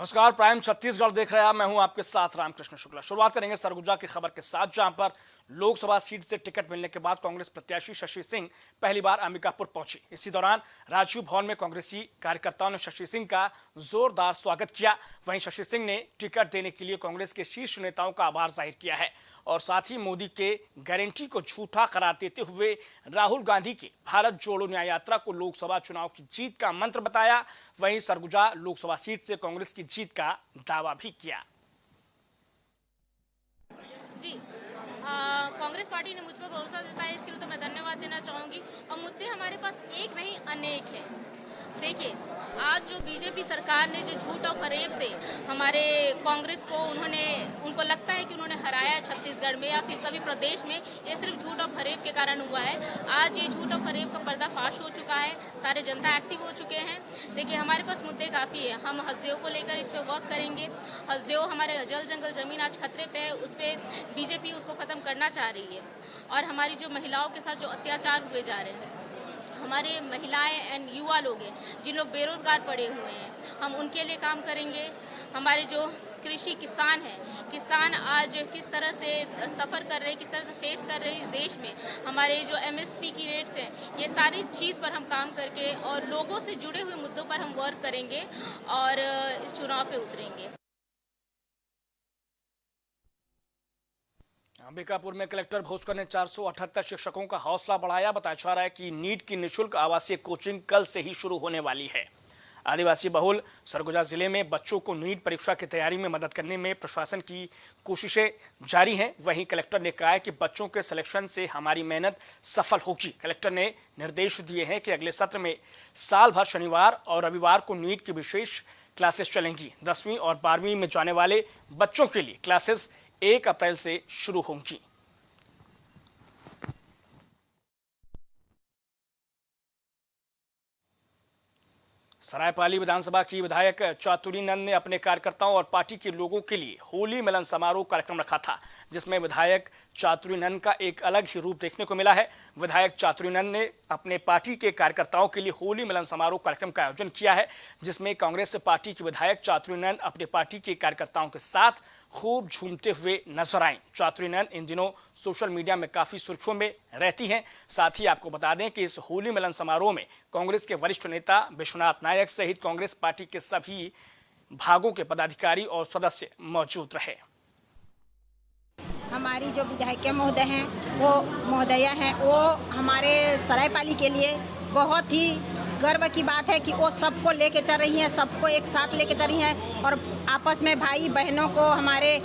नमस्कार, प्राइम छत्तीसगढ़ देख रहे हैं आप। मैं हूं आपके साथ रामकृष्ण शुक्ला। शुरुआत करेंगे सरगुजा की खबर के साथ, जहां पर लोकसभा सीट से टिकट मिलने के बाद कांग्रेस प्रत्याशी शशि सिंह पहली बार अंबिकापुर पहुंची। इसी दौरान राजीव भवन में कांग्रेसी कार्यकर्ताओं ने शशि सिंह का जोरदार स्वागत किया। वहीं शशि सिंह ने टिकट देने के लिए कांग्रेस के शीर्ष नेताओं का आभार जाहिर किया है और साथ ही मोदी के गारंटी को झूठा करार देते हुए राहुल गांधी की भारत जोड़ो न्याय यात्रा को लोकसभा चुनाव की जीत का मंत्र बताया। वहीं सरगुजा लोकसभा सीट से कांग्रेस की जीत का दावा भी किया। जी, कांग्रेस पार्टी ने मुझ पर भरोसा जताया, इसके लिए तो मैं धन्यवाद देना चाहूँगी। और मुद्दे हमारे पास एक नहीं अनेक है। देखिए, आज जो बीजेपी सरकार ने जो झूठ और फरेब से हमारे कांग्रेस को उनको लगता है कि उन्होंने हराया है छत्तीसगढ़ में या फिर सभी प्रदेश में, ये सिर्फ झूठ और फरेब के कारण हुआ है। आज ये झूठ और फरेब का पर्दाफाश हो चुका है, सारे जनता एक्टिव हो चुके हैं। देखिए, हमारे पास मुद्दे काफ़ी है। हम हसदेव को लेकर इस पर वर्क करेंगे। हसदेव हमारे जल जंगल ज़मीन आज खतरे पे है, उस पर बीजेपी उसको ख़त्म करना चाह रही है। और हमारी जो महिलाओं के साथ जो अत्याचार हुए जा रहे हैं, हमारे महिलाएं एंड युवा लोग हैं जिन लोग बेरोजगार पड़े हुए हैं, हम उनके लिए काम करेंगे। हमारे जो कृषि किसान हैं, किसान आज किस तरह से सफ़र कर रहे हैं, किस तरह से फेस कर रहे हैं इस देश में, हमारे जो MSP की रेट्स हैं, ये सारी चीज़ पर हम काम करके और लोगों से जुड़े हुए मुद्दों पर हम वर्क करेंगे और इस चुनाव पे उतरेंगे। अंबिकापुर में कलेक्टर भोसकर ने 478 शिक्षकों का हौसला बढ़ाया। बताया जा रहा है कि नीट की निःशुल्क आवासीय कोचिंग कल से ही शुरू होने वाली है। आदिवासी बहुल सरगुजा जिले में बच्चों को नीट परीक्षा की तैयारी में मदद करने में प्रशासन की कोशिशें जारी हैं। वहीं कलेक्टर ने कहा है कि बच्चों के सिलेक्शन से हमारी मेहनत सफल होगी। कलेक्टर ने निर्देश दिए हैं कि अगले सत्र में साल भर शनिवार और रविवार को नीट की विशेष क्लासेस चलेंगी। 10वीं और 12वीं में जाने वाले बच्चों के लिए क्लासेस 1 अप्रैल से शुरू होंगी। सरायपाली विधानसभा की विधायक चातुरी नंद ने अपने कार्यकर्ताओं और पार्टी के लोगों के लिए होली मिलन समारोह कार्यक्रम रखा था, जिसमें विधायक चातुरी नंद का एक अलग ही रूप देखने को मिला है। विधायक चातुरी नंद ने अपने पार्टी के कार्यकर्ताओं के लिए होली मिलन समारोह कार्यक्रम का आयोजन किया है, जिसमें कांग्रेस पार्टी की विधायक चातुरी नंद अपने पार्टी के कार्यकर्ताओं के साथ खूब झूमते हुए नजर आईं। चातुरी नंद इन दिनों सोशल मीडिया में काफी सुर्खियों में रहती हैं। साथ ही आपको बता दें कि इस होली मिलन समारोह में कांग्रेस के वरिष्ठ नेता विश्वनाथ नायक सहित कांग्रेस पार्टी के सभी भागों के पदाधिकारी और सदस्य मौजूद रहे। हमारी जो विधायक महोदय हैं, वो महोदया हैं, वो हमारे सरायपाली के लिए बहुत ही गर्व की बात है कि वो सबको लेके चल रही हैं, सबको एक साथ लेके चल रही हैं और आपस में भाई बहनों को हमारे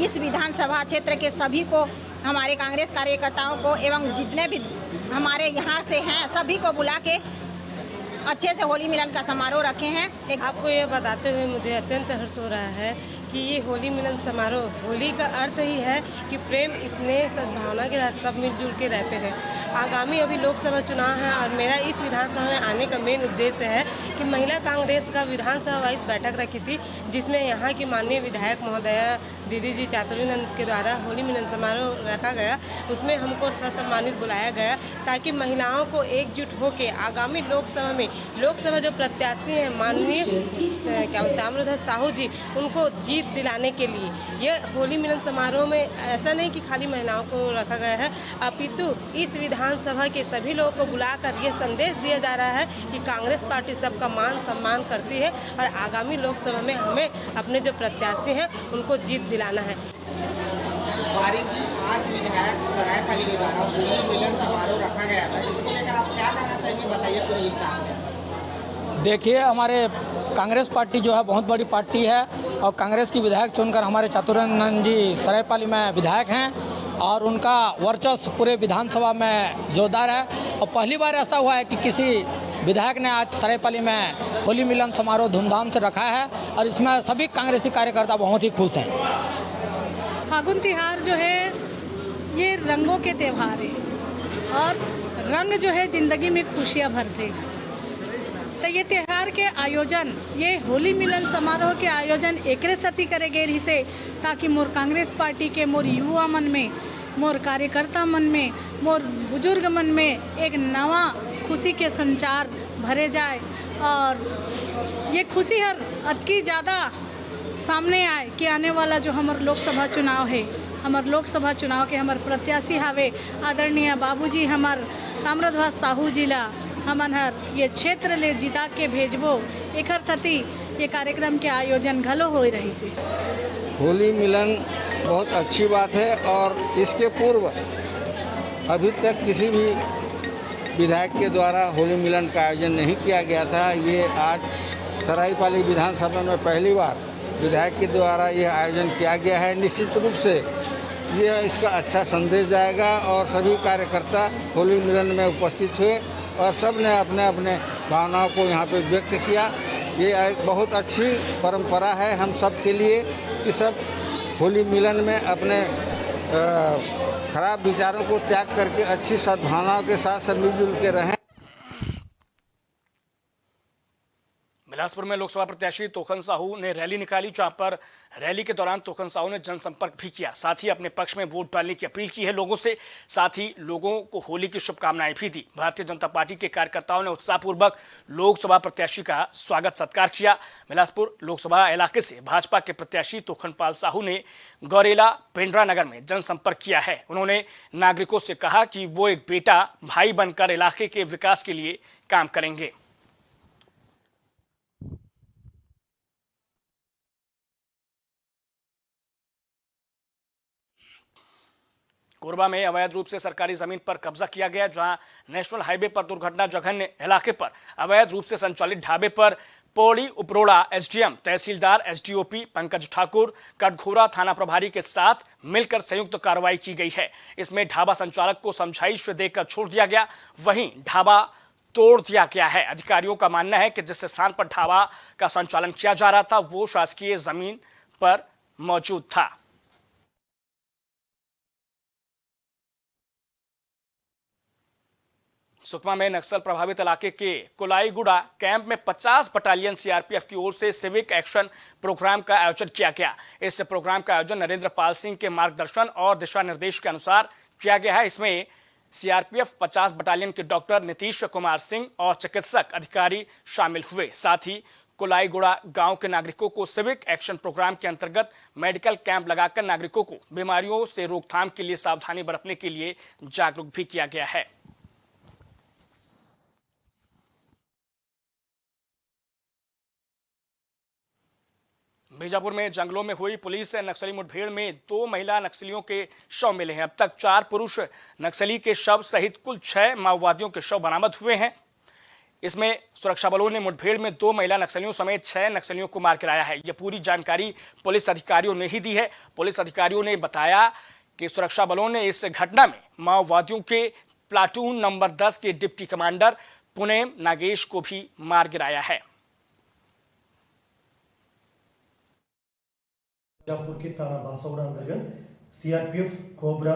इस विधानसभा क्षेत्र के सभी को, हमारे कांग्रेस कार्यकर्ताओं को एवं जितने भी हमारे यहाँ से हैं सभी को बुला के अच्छे से होली मिलन का समारोह रखे हैं। आपको ये बताते हुए मुझे अत्यंत हर्ष हो रहा है कि ये होली मिलन समारोह, होली का अर्थ ही है कि प्रेम, स्नेह, सद्भावना के साथ सब मिलजुल के रहते हैं। आगामी अभी लोकसभा चुनाव है और मेरा इस विधानसभा में आने का मेन उद्देश्य है कि महिला कांग्रेस का विधानसभा वाइज बैठक रखी थी, जिसमें यहाँ की माननीय विधायक महोदया दीदी जी चातुरी नंद के द्वारा होली मिलन समारोह रखा गया। उसमें हमको ससम्मानित बुलाया गया ताकि महिलाओं को एकजुट होकर आगामी लोकसभा जो प्रत्याशी हैं माननीय ताम्रध्वज साहू जी, उनको जीत दिलाने के लिए ये होली मिलन समारोह में ऐसा नहीं कि खाली महिलाओं को रखा गया है, अपितु इस विधानसभा के सभी लोगों को बुलाकर ये संदेश दिया जा रहा है कि कांग्रेस पार्टी सबका मान सम्मान करती है और आगामी लोकसभा में हमें अपने जो प्रत्याशी हैं उनको जीत दिलाना है। जी, आज विधायक सरायपाली के द्वारा होली मिलन समारोह रखा गया था, इसको लेकर आप क्या कहना चाहेंगे, बताइए पूरे विस्तार से। देखिए, हमारे कांग्रेस पार्टी जो है बहुत बड़ी पार्टी है और कांग्रेस की विधायक चुनकर हमारे चातुरी नंद जी सरायपाली में विधायक हैं और उनका वर्चस्व पूरे विधानसभा में जोरदार है। और पहली बार ऐसा हुआ है कि किसी विधायक ने आज सरायपाली में होली मिलन समारोह धूमधाम से रखा है और इसमें सभी कांग्रेसी कार्यकर्ता बहुत ही खुश हैं। फागुन त्योहार जो है ये रंगों के त्यौहार है और रंग जो है ज़िंदगी में खुशियाँ भरते हैं। तो ये त्यौहार के आयोजन, ये होली मिलन समारोह के आयोजन एकरे सती करे गए रही से ताकि मोर कांग्रेस पार्टी के, मोर युवा मन में, मोर कार्यकर्ता मन में, मोर बुजुर्ग मन में एक नवा खुशी के संचार भरे जाए और ये खुशी हर अतकी ज़्यादा सामने आए कि आने वाला जो हमार लोकसभा चुनाव है, हमार लोकसभा चुनाव के हमार प्रत्याशी हावे आदरणीय बाबूजी हमार ताम्रध्वज साहू जिला हमन हर ये क्षेत्र ले जिता के भेजबो। एक सती ये कार्यक्रम के आयोजन घलो हो रही से। होली मिलन बहुत अच्छी बात है और इसके पूर्व अभी तक किसी भी विधायक के द्वारा होली मिलन का आयोजन नहीं किया गया था। ये आज सरायपाली विधानसभा में पहली बार विधायक के द्वारा यह आयोजन किया गया है। निश्चित रूप से यह इसका अच्छा संदेश जाएगा और सभी कार्यकर्ता होली मिलन में उपस्थित हुए और सब ने अपने अपने भावनाओं को यहाँ पे व्यक्त किया। ये एक बहुत अच्छी परंपरा है हम सब के लिए कि सब होली मिलन में अपने खराब विचारों को त्याग करके अच्छी सद्भावनाओं के साथ सब मिलजुल के रहें। बिलासपुर में लोकसभा प्रत्याशी तोखन साहू ने रैली निकाली, जहां पर रैली के दौरान तोखन साहू ने जनसंपर्क भी किया, साथ ही अपने पक्ष में वोट डालने की अपील की है लोगों से, साथ ही लोगों को होली की शुभकामनाएं भी दी। भारतीय जनता पार्टी के कार्यकर्ताओं ने उत्साहपूर्वक लोकसभा प्रत्याशी का स्वागत सत्कार किया। बिलासपुर लोकसभा इलाके से भाजपा के प्रत्याशी तोखन पाल साहू ने गौरेला पेंड्रा नगर में जनसंपर्क किया है। उन्होंने नागरिकों से कहा कि वो एक बेटा भाई बनकर इलाके के विकास के लिए काम करेंगे। कोरबा में अवैध रूप से सरकारी जमीन पर कब्जा किया गया, जहां नेशनल हाईवे पर दुर्घटना जघन्य इलाके पर अवैध रूप से संचालित ढाबे पर पौड़ी उपरोड़ा एसडीएम, तहसीलदार, एसडीओपी पंकज ठाकुर, कटघोरा थाना प्रभारी के साथ मिलकर संयुक्त कार्रवाई की गई है। इसमें ढाबा संचालक को समझाइश देकर छोड़ दिया गया, वहीं ढाबा तोड़ दिया गया है। अधिकारियों का मानना है कि जिस स्थान पर ढाबा का संचालन किया जा रहा था वो शासकीय जमीन पर मौजूद था। सुकमा में नक्सल प्रभावित इलाके के कोलाईगुड़ा कैंप में 50 बटालियन सीआरपीएफ की ओर से सिविक एक्शन प्रोग्राम का आयोजन किया गया। इस प्रोग्राम का आयोजन नरेंद्र पाल सिंह के मार्गदर्शन और दिशा निर्देश के अनुसार किया गया है। इसमें सीआरपीएफ 50 बटालियन के डॉक्टर नीतीश कुमार सिंह और चिकित्सक अधिकारी शामिल हुए। साथ ही कोलाईगुड़ा गांव के नागरिकों को सिविक एक्शन प्रोग्राम के अंतर्गत मेडिकल कैंप लगाकर नागरिकों को बीमारियों से रोकथाम के लिए सावधानी बरतने के लिए जागरूक भी किया गया है। बीजापुर में जंगलों में हुई पुलिस नक्सली मुठभेड़ में 2 महिला नक्सलियों के शव मिले हैं। अब तक 4 पुरुष नक्सली के शव सहित कुल 6 माओवादियों के शव बरामद हुए हैं। इसमें सुरक्षा बलों ने मुठभेड़ में 2 महिला नक्सलियों समेत 6 नक्सलियों को मार गिराया है। यह पूरी जानकारी पुलिस अधिकारियों ने ही दी है। पुलिस अधिकारियों ने बताया कि सुरक्षा बलों ने इस घटना में माओवादियों के प्लाटून नंबर 10 के डिप्टी कमांडर पुनेम नागेश को भी मार गिराया है। बीजापुर के थाना बासौड़ा अंतर्गत सीआरपीएफ, कोबरा,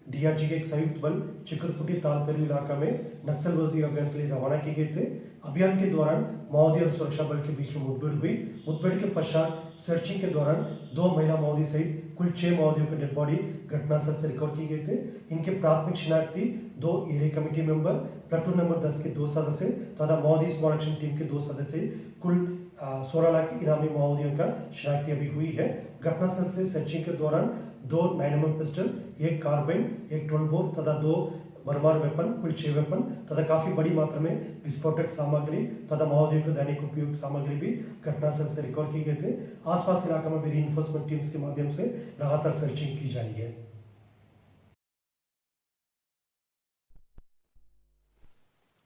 डीआरजी के एक संयुक्त बल चिकरपुटी तालपेरू इलाका में नक्सल विरोधी अभियान के लिए रवाना किए गए थे। अभियान के दौरान माओवादी और सुरक्षा बल के बीच में मुठभेड़ हुई। मुठभेड़ के पश्चात सर्चिंग के दौरान 2 महिला माओवादी सहित कुल 6 माओवादियों के डेड बॉडी घटनास्थल से रिकवर किए गए थे। इनके प्राथमिक शिनाख्ती 2 area committee member, platoon number 10 के 2 सदस्य तथा माओवादी स्मॉल एक्शन टीम के 2 सदस्य, कुल 16 लाख इनामी माओवादियों का शिनाख्ती अभी हुई है। घटनास्थल से सर्चिंग के दौरान 2 9mm पिस्टल, 1 कार्बाइन, 1 12 बोर तथा 2 भरमार वेपन, कुल 6 वेपन तथा काफी बड़ी मात्रा में विस्फोटक सामग्री तथा माओवादियों को दैनिक उपयोग सामग्री भी घटनास्थल से रिकवर की गए थे। आसपास इलाका में भी रीइंफोर्समेंट टीम्स के माध्यम से लगातार सर्चिंग की जा रही है।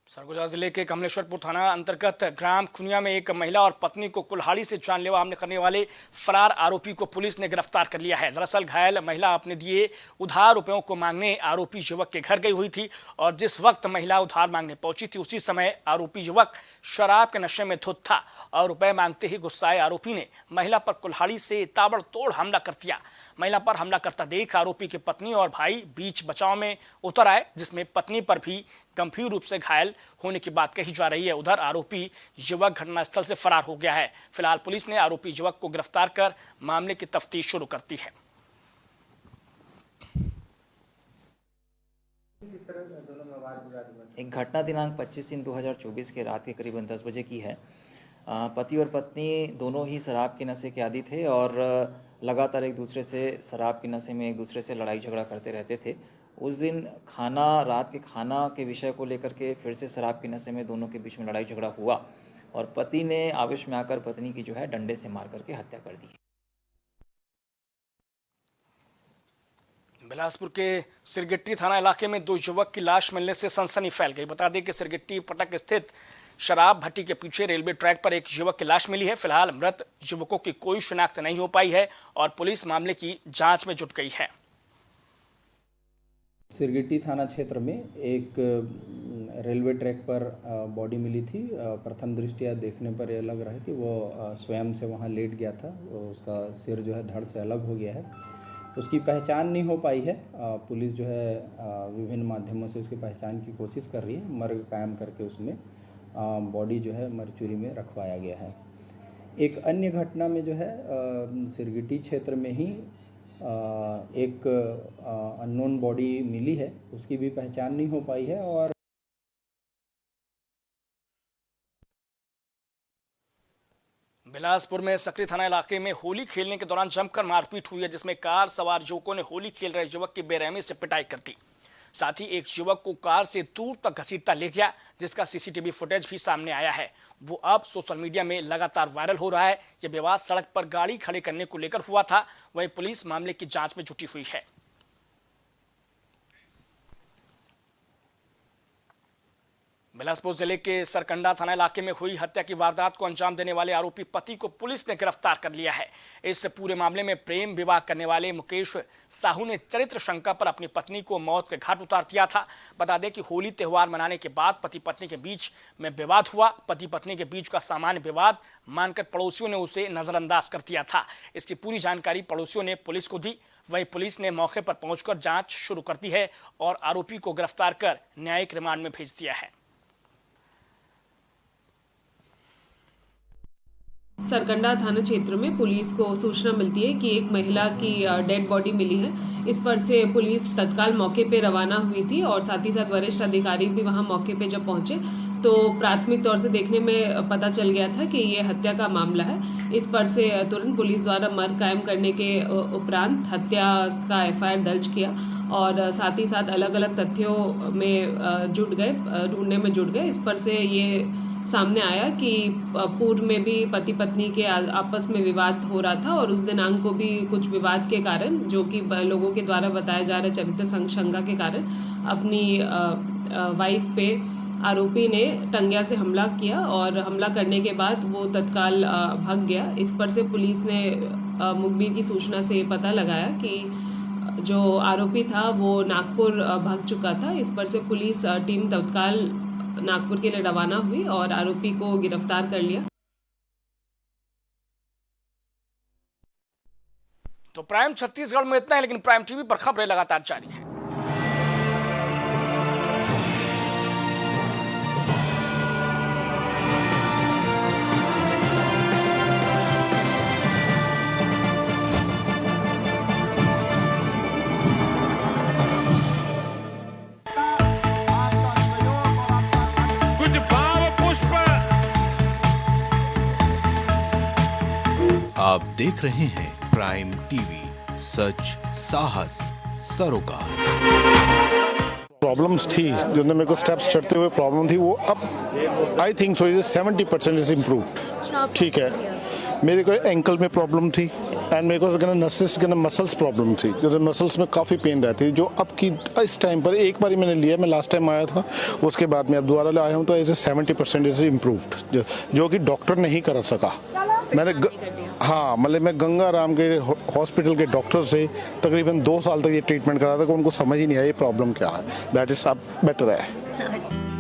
सरगुजा जिले के कमलेश्वरपुर थाना अंतर्गत ग्राम खुनिया में एक महिला और पत्नी को कुल्हाड़ी से जानलेवा हमले करने वाले फरार आरोपी को पुलिस ने गिरफ्तार कर लिया है। दरअसल घायल महिला अपने दिए उधार रुपयों को मांगने आरोपी युवक के घर गई हुई थी और जिस वक्त महिला उधार मांगने पहुंची थी उसी समय आरोपी युवक शराब के नशे में धुत था और रुपए मांगते ही गुस्साए आरोपी ने महिला पर कुल्हाड़ी से ताबड़तोड़ हमला कर दिया। महिला पर हमला करता देख आरोपी की पत्नी और भाई बीच बचाव में उतर आए, जिसमें पत्नी पर भी गंभीर रूप से घायल होने की बात कही जा रही है। उधर आरोपी युवक घटनास्थल से फरार हो गया है। फिलहाल पुलिस ने आरोपी युवक को गिरफ्तार कर मामले की तफ्तीश शुरू कर दी है। एक घटना दिनांक 25/3/2024 के रात के करीबन 10 बजे की है। पति और पत्नी दोनों ही शराब के नशे के आदी थे और लगातार एक दूसरे से शराब के नशे में एक दूसरे से लड़ाई झगड़ा करते रहते थे। उस दिन रात के खाना के विषय को लेकर के फिर से शराब के नशे में दोनों के बीच में लड़ाई झगड़ा हुआ और पति ने आवेश में आकर पत्नी की जो है डंडे से मार करके हत्या कर दी। बिलासपुर के सिरगिट्टी थाना इलाके में 2 युवक की लाश मिलने से सनसनी फैल गई। बता दें कि सिरगिट्टी पटक स्थित शराब भट्टी के पीछे रेलवे ट्रैक पर एक युवक की लाश मिली है। फिलहाल मृत युवकों की कोई शिनाख्त नहीं हो पाई है और पुलिस मामले की जांच में जुट गई है। सिरगिट्टी थाना क्षेत्र में एक रेलवे ट्रैक पर बॉडी मिली थी। प्रथम दृष्टया देखने पर यह लग रहा है कि वो स्वयं से वहां लेट गया था। उसका सिर जो है धड़ से अलग हो गया है। उसकी पहचान नहीं हो पाई है। पुलिस जो है विभिन्न माध्यमों से उसकी पहचान की कोशिश कर रही है। मर्ग कायम करके उसमें बॉडी जो है मरचुरी में रखवाया गया है। एक अन्य घटना में जो है सिरगिट्टी क्षेत्र में ही एक अननोन बॉडी मिली है। उसकी भी पहचान नहीं हो पाई है। और बिलासपुर में सकरी थाना इलाके में होली खेलने के दौरान जमकर मारपीट हुई है, जिसमें कार सवार युवकों ने होली खेल रहे युवक की बेरहमी से पिटाई कर दी। साथ ही एक युवक को कार से दूर तक घसीटता ले गया, जिसका सीसीटीवी फुटेज भी सामने आया है। वो अब सोशल मीडिया में लगातार वायरल हो रहा है। यह विवाद सड़क पर गाड़ी खड़ी करने को लेकर हुआ था। वहीं पुलिस मामले की जांच में जुटी हुई है। बिलासपुर जिले के सरकंडा थाना इलाके में हुई हत्या की वारदात को अंजाम देने वाले आरोपी पति को पुलिस ने गिरफ्तार कर लिया है। इस पूरे मामले में प्रेम विवाह करने वाले मुकेश साहू ने चरित्र शंका पर अपनी पत्नी को मौत के घाट उतार दिया था। बता दें कि होली त्योहार मनाने के बाद पति पत्नी के बीच में विवाद हुआ। पति पत्नी के बीच का सामान्य विवाद मानकर पड़ोसियों ने उसे नजरअंदाज कर दिया था। इसकी पूरी जानकारी पड़ोसियों ने पुलिस को दी। वहीं पुलिस ने मौके पर पहुंचकर जांच शुरू कर दी है और आरोपी को गिरफ्तार कर न्यायिक रिमांड में भेज दिया है। सरकंडा थाना क्षेत्र में पुलिस को सूचना मिलती है कि एक महिला की डेड बॉडी मिली है। इस पर से पुलिस तत्काल मौके पे रवाना हुई थी और साथ ही साथ वरिष्ठ अधिकारी भी वहां मौके पे जब पहुंचे तो प्राथमिक तौर से देखने में पता चल गया था कि ये हत्या का मामला है। इस पर से तुरंत पुलिस द्वारा मर्ग कायम करने के उपरांत हत्या का एफआईआर दर्ज किया और साथ ही साथ अलग अलग तथ्यों में जुट गए, ढूंढने में जुट गए। इस पर से ये सामने आया कि पूर्व में भी पति पत्नी के आपस में विवाद हो रहा था और उस दिनांक को भी कुछ विवाद के कारण, जो कि लोगों के द्वारा बताया जा रहा चरित्र शंका के कारण, अपनी वाइफ पे आरोपी ने टंगिया से हमला किया और हमला करने के बाद वो तत्काल भाग गया। इस पर से पुलिस ने मुखबिर की सूचना से पता लगाया कि जो आरोपी था वो नागपुर भाग चुका था। इस पर से पुलिस टीम तत्काल नागपुर के लिए रवाना हुई और आरोपी को गिरफ्तार कर लिया। तो प्राइम छत्तीसगढ़ में इतना है, लेकिन प्राइम टीवी पर खबरें लगातार जारी है। आप देख रहे हैं प्राइम टीवी, सच साहस सरोकार। प्रॉब्लम्स थी जो मेरे को स्टेप्स चढ़ते हुए प्रॉब्लम थी, वो अब I think so 70% is improved. ठीक है, मेरे को एंकल में प्रॉब्लम थी एंड मेरे को नसेस मसल्स प्रॉब्लम थी, जो मसल्स में काफ़ी पेन रहती है, जो अब की इस टाइम पर एक बार मैंने लिया, मैं लास्ट टाइम आया था, उसके बाद मैं अब दोबारा आया हूँ, तो एज ए 70% इज इम्प्रूव्ड, जो कि डॉक्टर नहीं कर सका। मैंने हाँ, मतलब मैं गंगा राम के हॉस्पिटल के डॉक्टर से तकरीबन 2 साल तक ये ट्रीटमेंट करा था कि उनको समझ ही नहीं आया ये प्रॉब्लम क्या है। दैट इज अब बेटर है।